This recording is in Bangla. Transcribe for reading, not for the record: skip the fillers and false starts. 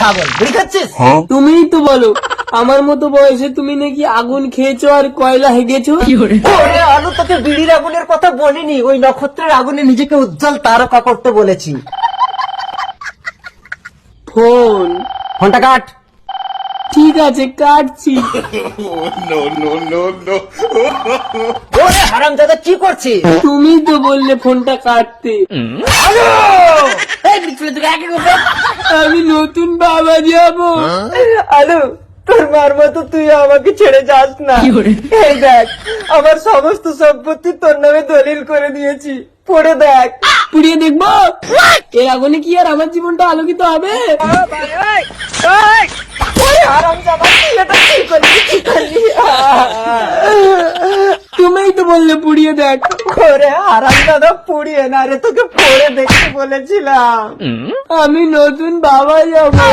ছাগল, বিড়ি খাচ্ছিস? তুমিই তো বলো আমার মতো বয়সে তুমি নাকি আগুন খেয়েছো আর কয়লা হেগেছো। ওরে আলু, তোকে বিড়ির আগুনের কথা বলিনি, ওই নক্ষত্রের আগুনে নিজেকে উজ্জ্বল তারকা করতে বলেছি। ফোন। ফোনটা কাট। ঠিক আছে কাটছি। ওরে হারামজাদা, কি করছিস? তুমি তো বললে ফোনটা কাটতে। এই বিচ্ছুলে তোকে একে করবে। আমি নতুন বাবা যাবো। আলু, তোর মার মতো তুই আমাকে ছেড়ে যাস না। এই দেখ, আমার সমস্ত সম্পত্তি তোর নামে দলিল করে দিয়েছি, পড়ে দেখ। পুড়িয়ে দেখবো এর আগুনে কি আর আমার জীবনটা আলোকিত হবে? ওরে হারামজাদা, তুই এটা কি করলি, কি করলি? তুমিই তো বললে পুড়িয়ে দেখ। ওরে হারামজাদা, পুড়িয়ে না রে, তোকে পড়ে দেখতে বলেছিলাম। আমি নতুন বাবা যাবো।